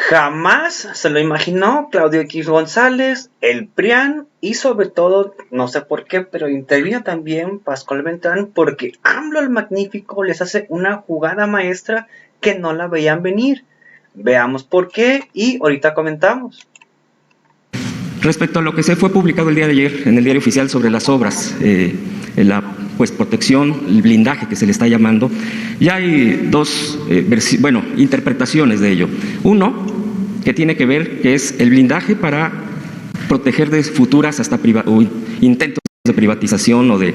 Jamás se lo imaginó Claudio X González, el PRIAN y sobre todo, no sé por qué, pero intervino también Pascual Beltrán porque AMLO el Magnífico les hace una jugada maestra que no la veían venir. Veamos por qué y ahorita comentamos. Respecto a lo que se fue publicado el día de ayer en el Diario Oficial sobre las obras, la protección, el blindaje que se le está llamando, ya hay dos interpretaciones de ello. Uno, que tiene que ver que es el blindaje para proteger de futuras intentos de privatización o de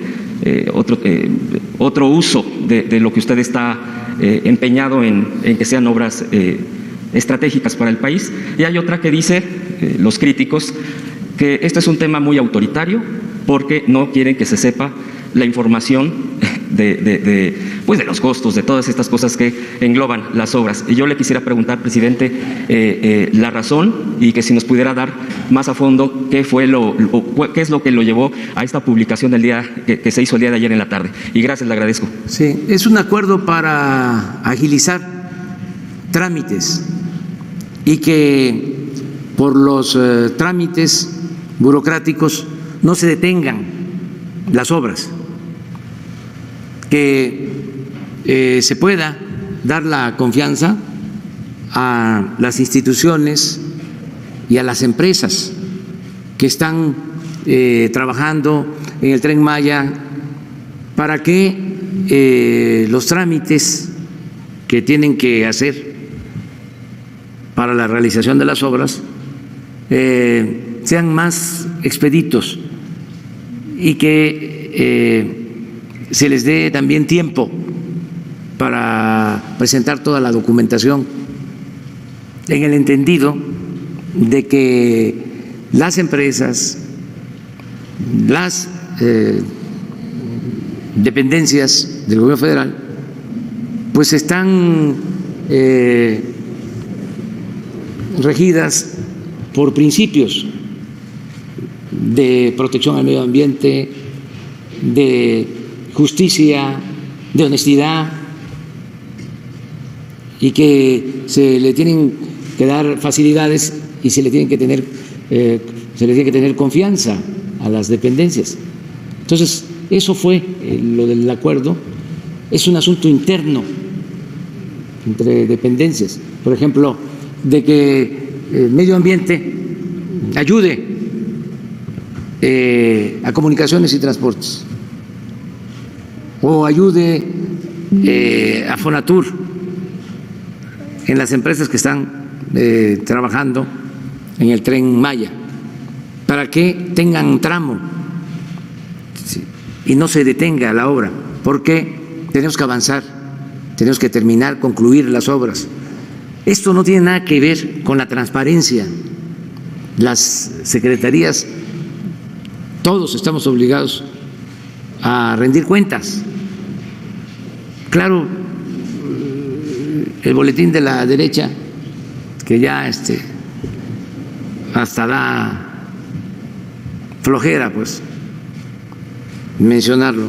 otro uso de lo que usted está empeñado en que sean obras estratégicas para el país. Y hay otra que dice, los críticos, que este es un tema muy autoritario porque no quieren que se sepa la información de los costos, de todas estas cosas que engloban las obras. Y yo le quisiera preguntar, presidente, la razón y que si nos pudiera dar más a fondo qué es lo que lo llevó a esta publicación del día que se hizo el día de ayer en la tarde. Y gracias, le agradezco. Sí, es un acuerdo para agilizar trámites y que por los trámites burocráticos no se detengan las obras, que se pueda dar la confianza a las instituciones y a las empresas que están trabajando en el Tren Maya para que los trámites que tienen que hacer para la realización de las obras sean más expeditos y que se les dé también tiempo para presentar toda la documentación, en el entendido de que las empresas, las dependencias del gobierno federal, pues están regidas por principios de protección al medio ambiente, de justicia, de honestidad, y que se le tienen que dar facilidades y se le tiene que tener confianza a las dependencias. Entonces, eso fue lo del acuerdo. Es un asunto interno entre dependencias, por ejemplo, de que el medio ambiente ayude a comunicaciones y transportes, o ayude a Fonatur en las empresas que están trabajando en el Tren Maya, para que tengan un tramo y no se detenga la obra, porque tenemos que avanzar, tenemos que terminar, concluir las obras. Esto no tiene nada que ver con la transparencia. Las secretarías, todos estamos obligados a rendir cuentas. Claro, el boletín de la derecha, que ya hasta da flojera pues mencionarlo,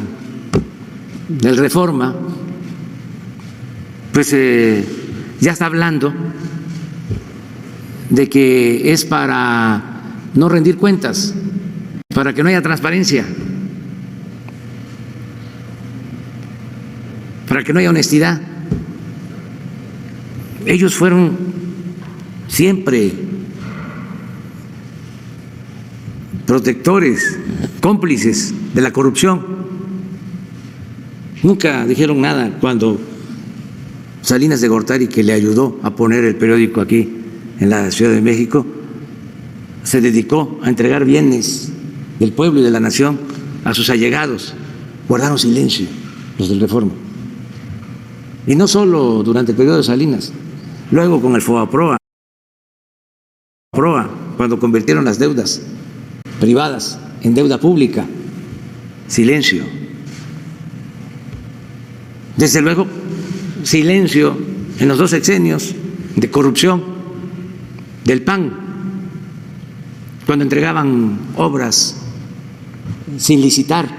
el Reforma, pues ya está hablando de que es para no rendir cuentas, para que no haya transparencia, para que no haya honestidad. Ellos fueron siempre protectores, cómplices de la corrupción. Nunca dijeron nada cuando Salinas de Gortari, que le ayudó a poner el periódico aquí en la Ciudad de México, se dedicó a entregar bienes del pueblo y de la nación a sus allegados. Guardaron silencio los del Reforma. Y no solo durante el periodo de Salinas, luego con el FOBAPROA, cuando convirtieron las deudas privadas en deuda pública, silencio. Desde luego, silencio en los 2 sexenios de corrupción del PAN, cuando entregaban obras sin licitar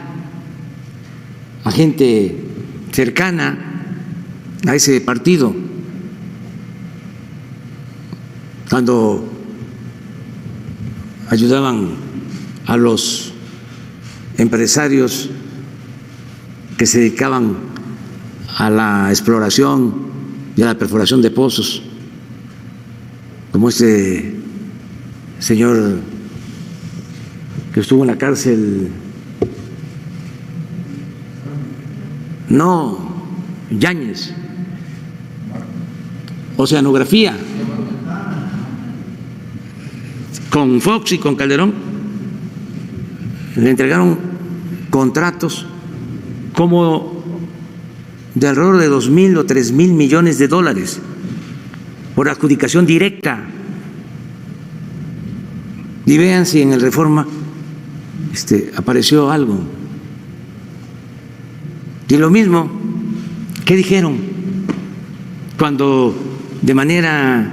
a gente cercana a ese partido. cuando ayudaban a los empresarios que se dedicaban a la exploración y a la perforación de pozos, como este señor que estuvo en la cárcel, no, Yáñez, oceanografía, con Fox y con Calderón, le entregaron contratos como de alrededor de 2.000 o 3.000 millones de dólares por adjudicación directa. Y vean si en el Reforma apareció algo. Y lo mismo, ¿qué dijeron cuando de manera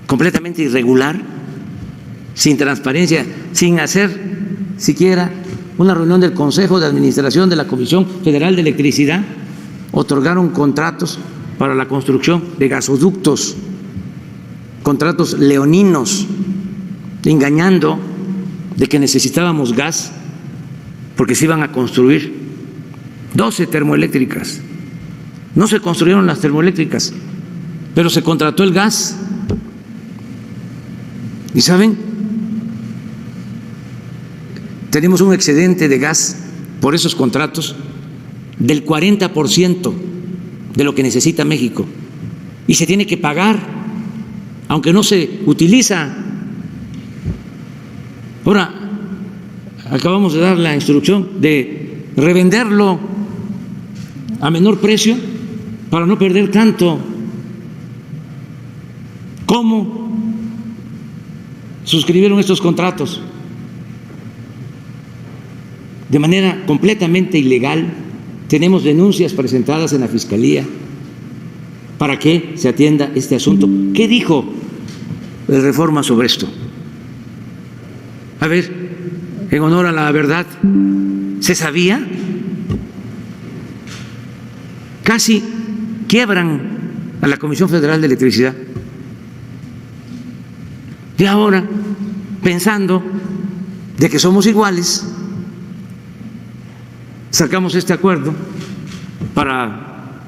completamente irregular, sin transparencia, sin hacer siquiera una reunión del Consejo de Administración de la Comisión Federal de Electricidad, otorgaron contratos para la construcción de gasoductos, contratos leoninos, engañando de que necesitábamos gas porque se iban a construir 12 termoeléctricas? No se construyeron las termoeléctricas, pero se contrató el gas. ¿Y saben? Tenemos un excedente de gas por esos contratos del 40% de lo que necesita México, y se tiene que pagar, aunque no se utiliza. Ahora, acabamos de dar la instrucción de revenderlo a menor precio para no perder tanto. ¿Cómo suscribieron estos contratos? De manera completamente ilegal. Tenemos denuncias presentadas en la Fiscalía para que se atienda este asunto. ¿Qué dijo el Reforma sobre esto? A ver, en honor a la verdad, ¿se sabía? Casi quiebran a la Comisión Federal de Electricidad. Y ahora, pensando de que somos iguales, sacamos este acuerdo para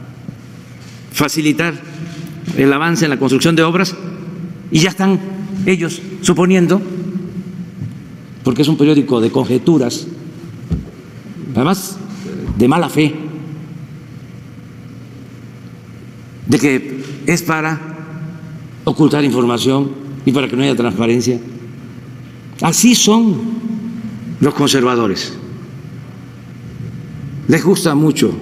facilitar el avance en la construcción de obras, y ya están ellos suponiendo, porque es un periódico de conjeturas, además de mala fe, de que es para ocultar información y para que no haya transparencia. Así son los conservadores. Les gusta mucho,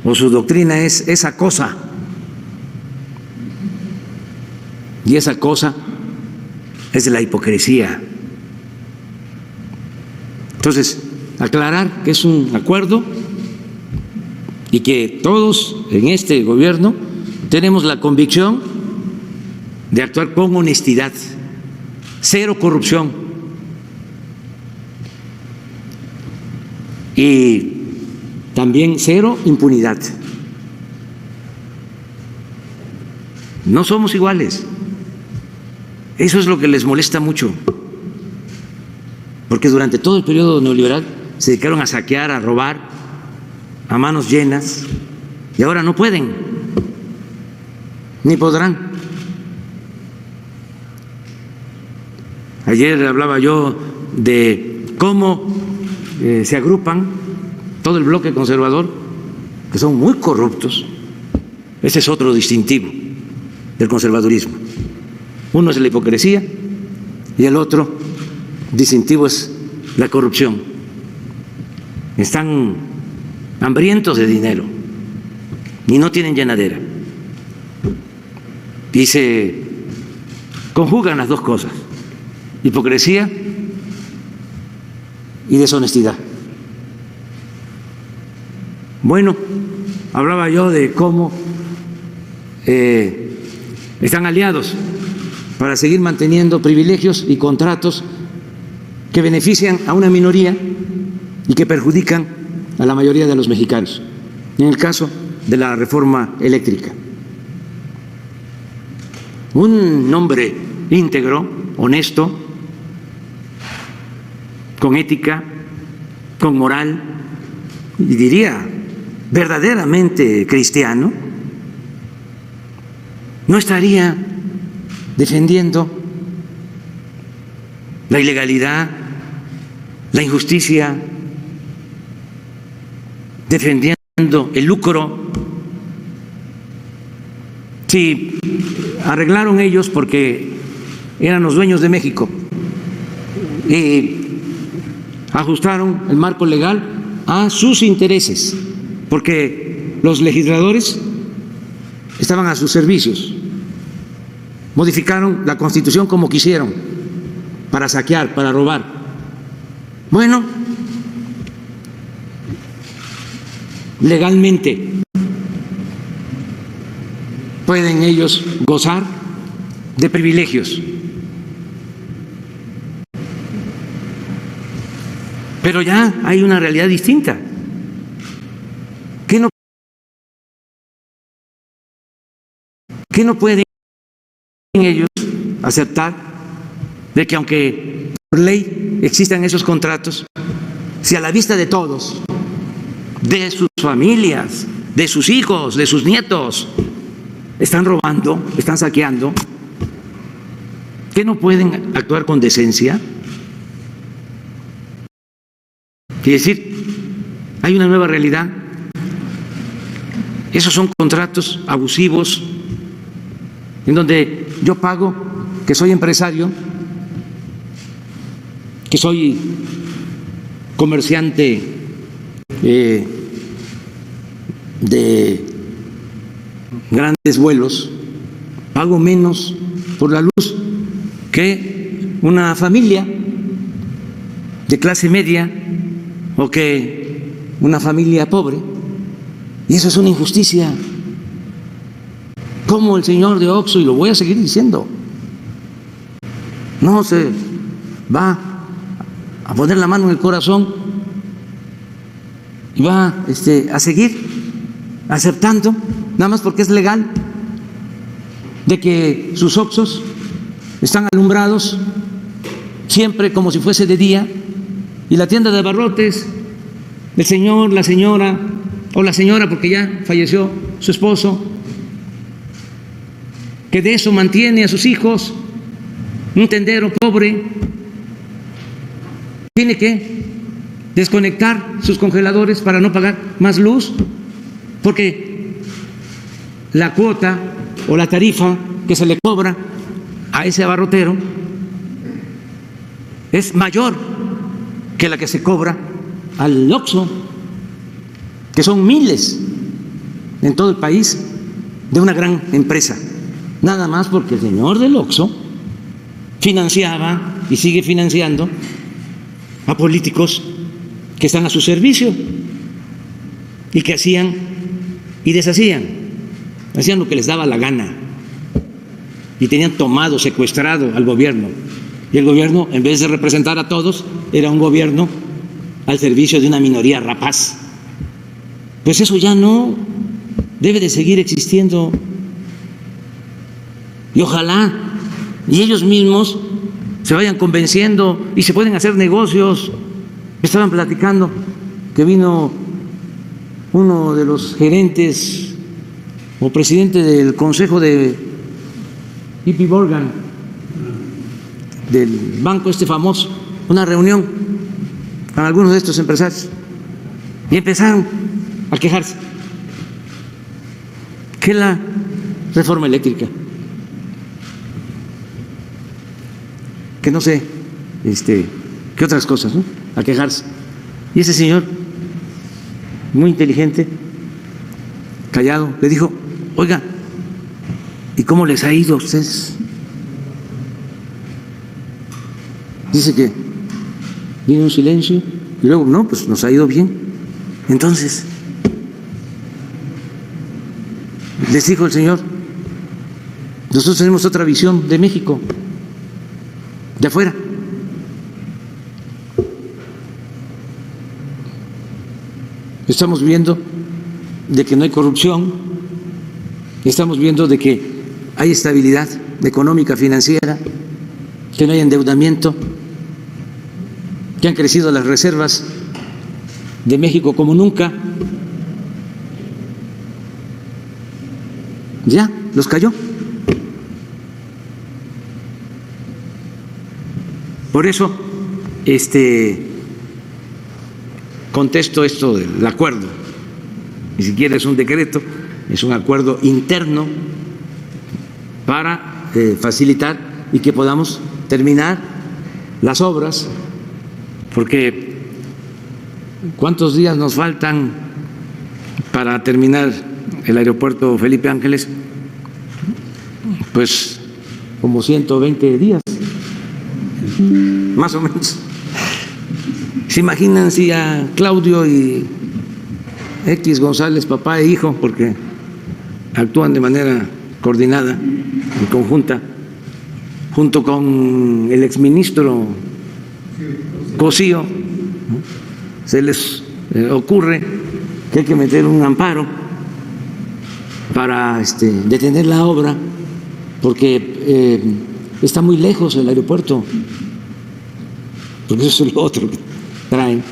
o su doctrina es esa cosa, y esa cosa es la hipocresía. Entonces, aclarar que es un acuerdo y que todos en este gobierno tenemos la convicción de actuar con honestidad, cero corrupción y también cero impunidad. No somos iguales. Eso es lo que les molesta mucho, porque durante todo el periodo neoliberal se dedicaron a saquear, a robar a manos llenas, y ahora no pueden ni podrán. Ayer hablaba yo de cómo se agrupan todo el bloque conservador, que son muy corruptos. Ese es otro distintivo del conservadurismo. Uno es la hipocresía y el otro distintivo es la corrupción. Están hambrientos de dinero y no tienen llenadera. Y se conjugan las dos cosas: hipocresía y deshonestidad. Bueno, hablaba yo de cómo están aliados para seguir manteniendo privilegios y contratos que benefician a una minoría y que perjudican a la mayoría de los mexicanos. En el caso de la reforma eléctrica, un hombre íntegro, honesto, con ética, con moral, y diría verdaderamente cristiano, no estaría defendiendo la ilegalidad, la injusticia, defendiendo el lucro. Si arreglaron ellos porque eran los dueños de México y ajustaron el marco legal a sus intereses, porque los legisladores estaban a sus servicios, modificaron la Constitución como quisieron, para saquear, para robar. Bueno, legalmente pueden ellos gozar de privilegios, pero ya hay una realidad distinta. ¿Qué no pueden ellos aceptar de que aunque por ley existan esos contratos, si a la vista de todos, de sus familias, de sus hijos, de sus nietos, están robando, están saqueando, que no pueden actuar con decencia? Quiere decir, hay una nueva realidad. Esos son contratos abusivos en donde yo pago, que soy empresario, que soy comerciante de grandes vuelos, pago menos por la luz que una familia de clase media o que una familia pobre, y eso es una injusticia. Como el señor de Oxxo, y lo voy a seguir diciendo, no se va a poner la mano en el corazón y va a seguir aceptando, nada más porque es legal, de que sus Oxxos están alumbrados siempre como si fuese de día, y la tienda de abarrotes del señor, la señora, o la señora porque ya falleció su esposo, que de eso mantiene a sus hijos, un tendero pobre, tiene que desconectar sus congeladores para no pagar más luz, porque la cuota o la tarifa que se le cobra a ese abarrotero es mayor que la que se cobra al Oxxo, que son miles en todo el país de una gran empresa, nada más porque el señor del Oxxo financiaba y sigue financiando a políticos que están a su servicio y que hacían y deshacían, hacían lo que les daba la gana y tenían tomado, secuestrado al gobierno, y el gobierno, en vez de representar a todos, era un gobierno al servicio de una minoría rapaz. Pues eso ya no debe de seguir existiendo, y ojalá y ellos mismos se vayan convenciendo y se pueden hacer negocios. Estaban platicando que vino uno de los gerentes o presidente del consejo de JP Morgan, del banco famoso, una reunión con algunos de estos empresarios, y empezaron a quejarse que la reforma eléctrica, que no sé, qué otras cosas, ¿no? A quejarse. Y ese señor, muy inteligente, callado, le dijo: oiga, ¿y cómo les ha ido a ustedes? Dice que viene un silencio y luego, no, pues nos ha ido bien. Entonces, les dijo el señor: nosotros tenemos otra visión de México, de afuera. Estamos viendo de que no hay corrupción, estamos viendo de que hay estabilidad económica, financiera, que no hay endeudamiento, que han crecido las reservas de México como nunca. Ya, los cayó. Por eso, contesto esto del acuerdo. Ni siquiera es un decreto, es un acuerdo interno para facilitar y que podamos terminar las obras, porque ¿cuántos días nos faltan para terminar el aeropuerto Felipe Ángeles? Pues como 120 días, más o menos. ¿Se imaginan si a Claudio y X González, papá e hijo, porque actúan de manera coordinada y conjunta, junto con el exministro Cosío, se les ocurre que hay que meter un amparo para detener la obra, porque está muy lejos el aeropuerto, porque eso es lo otro que traen,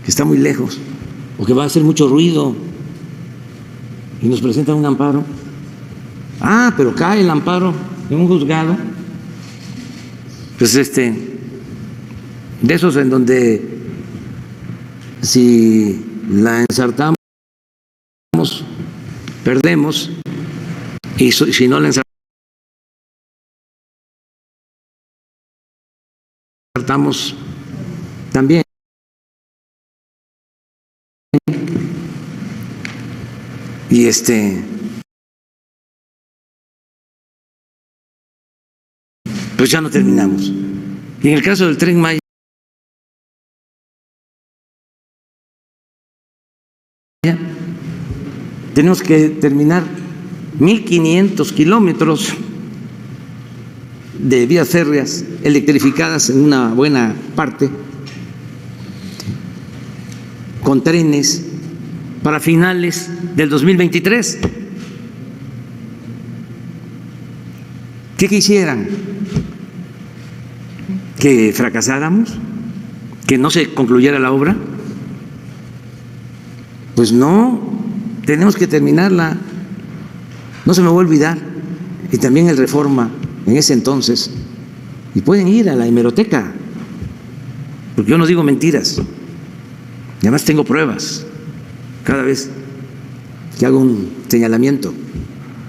que está muy lejos, o que va a hacer mucho ruido, y nos presentan un amparo. Ah, pero cae el amparo en un juzgado, pues de esos en donde si la ensartamos perdemos, y si no la ensartamos también. Y pues ya no terminamos. Y en el caso del Tren Maya, tenemos que terminar 1.500 kilómetros de vías férreas electrificadas en una buena parte, con trenes, para finales del 2023. ¿Qué quisieran? ¿Que fracasáramos? ¿Que no se concluyera la obra? Pues no, tenemos que terminarla. No se me va a olvidar. Y también el Reforma en ese entonces. Y pueden ir a la hemeroteca, porque yo no digo mentiras. Y además tengo pruebas cada vez que hago un señalamiento.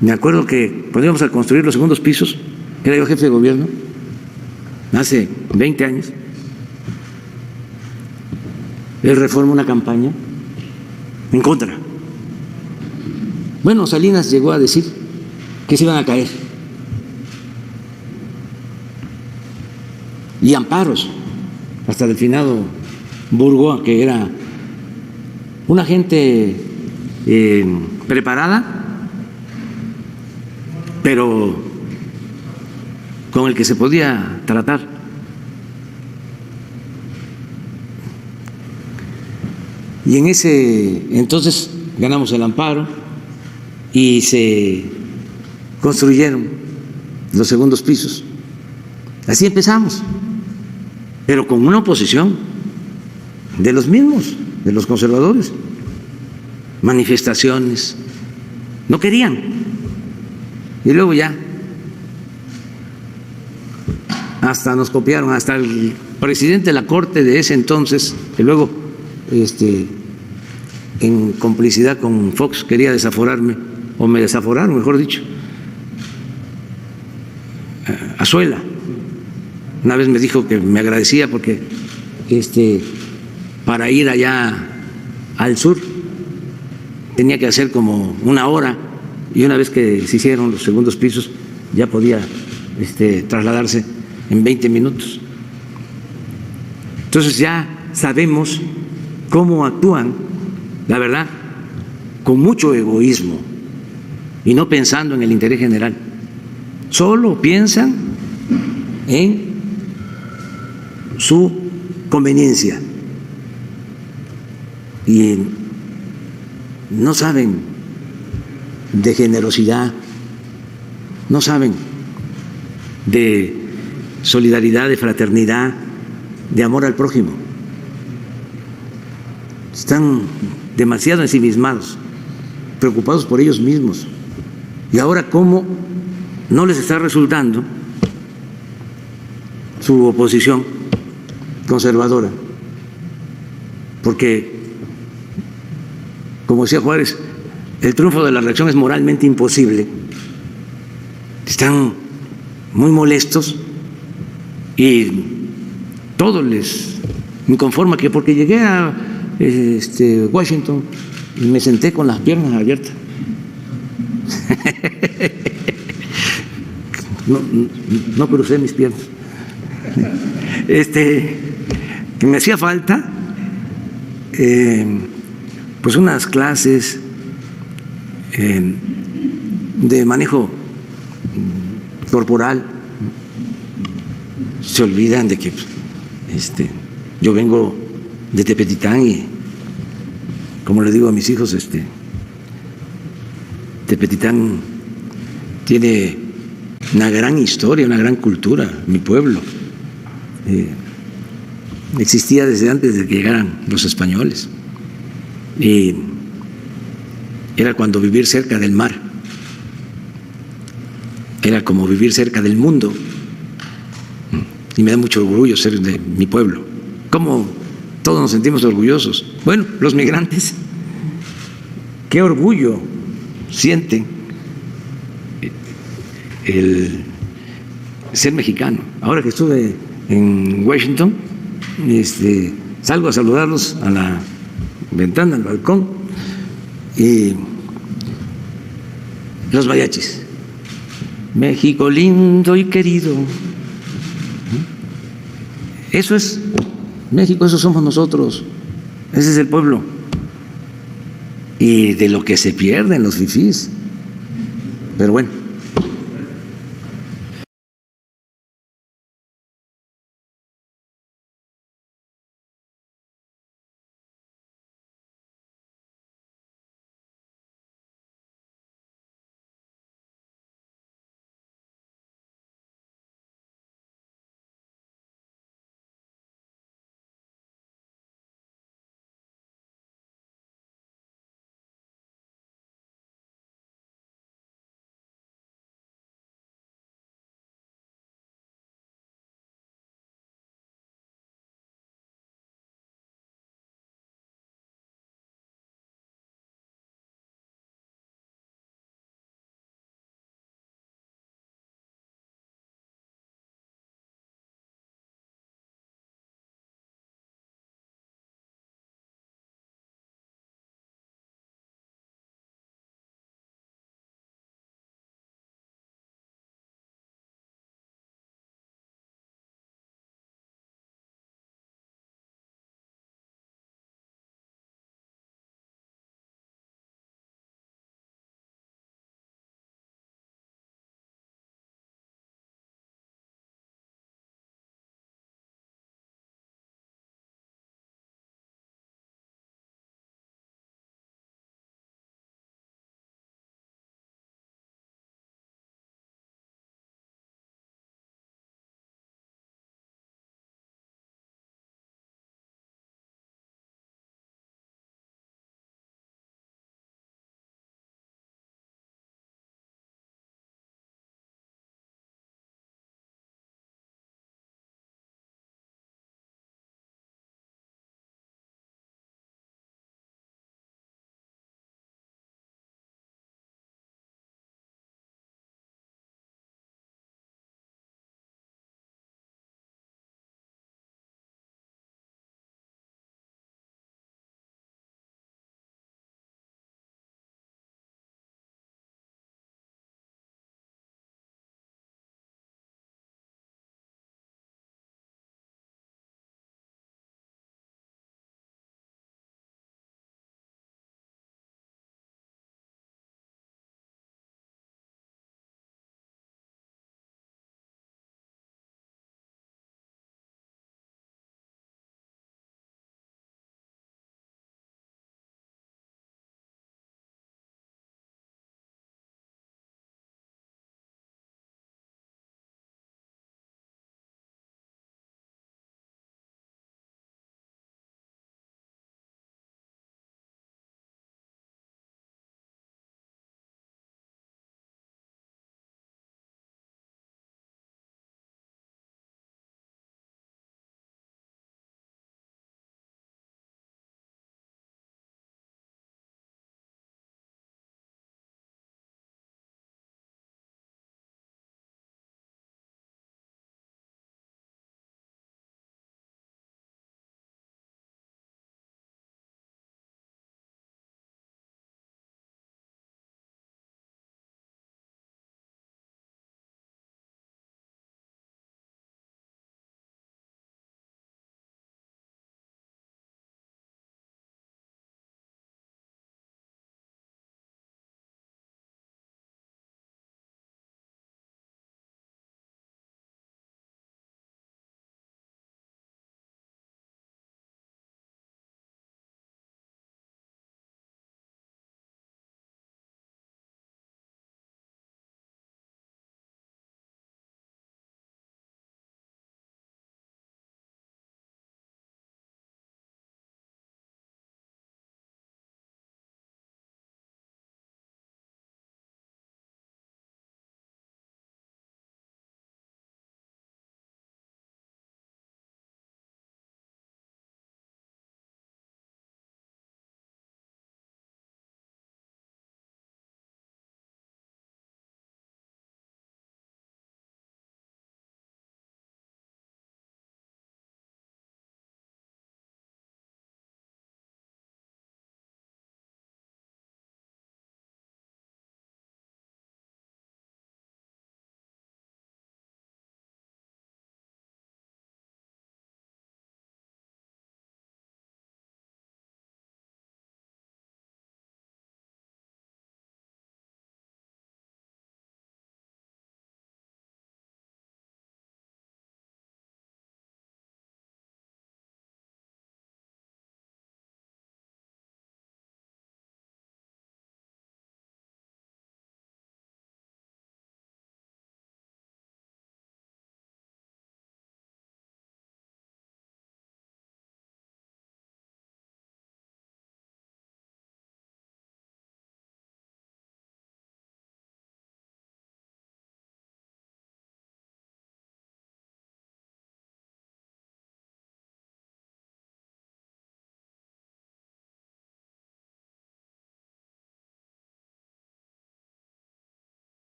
Me acuerdo que cuando íbamos a construir los segundos pisos, que era yo jefe de gobierno, hace 20 años, él reformó una campaña en contra. Bueno, Salinas llegó a decir que se iban a caer. Y amparos, hasta del finado Burgoa, que era una gente preparada, pero con el que se podía tratar. Y en ese entonces ganamos el amparo y se construyeron los segundos pisos. Así empezamos, pero con una oposición de los mismos, de los conservadores, manifestaciones, no querían. Y luego ya hasta nos copiaron, hasta el presidente de la Corte de ese entonces, que luego en complicidad con Fox quería desaforarme, o me desaforaron, mejor dicho. Azuela una vez me dijo que me agradecía porque para ir allá al sur tenía que hacer como una hora, y una vez que se hicieron los segundos pisos ya podía trasladarse en 20 minutos. Entonces ya sabemos cómo actúan, la verdad, con mucho egoísmo y no pensando en el interés general. Solo piensan en su conveniencia y no saben de generosidad, no saben de solidaridad, de fraternidad, de amor al prójimo. Están demasiado ensimismados, preocupados por ellos mismos. Y ahora, ¿cómo no les está resultando su oposición conservadora? Porque, como decía Juárez, el triunfo de la reacción es moralmente imposible. Están muy molestos y todo les inconforma, que porque llegué a Washington y me senté con las piernas abiertas. No crucé mis piernas. Que me hacía falta pues unas clases de manejo corporal. Se olvidan de que yo vengo de Tepetitán y, como le digo a mis hijos, Tepetitán tiene una gran historia, una gran cultura, mi pueblo. Existía desde antes de que llegaran los españoles. Y era cuando vivir cerca del mar. Era como vivir cerca del mundo. Y me da mucho orgullo ser de mi pueblo. ¿Cómo todos nos sentimos orgullosos? Bueno, los migrantes, qué orgullo sienten el ser mexicano. Ahora que estuve en Washington, salgo a saludarlos a la ventana, al balcón, y los mariachis. México lindo y querido. Eso es México, eso somos nosotros, ese es el pueblo. Y de lo que se pierden los fifís. Pero bueno.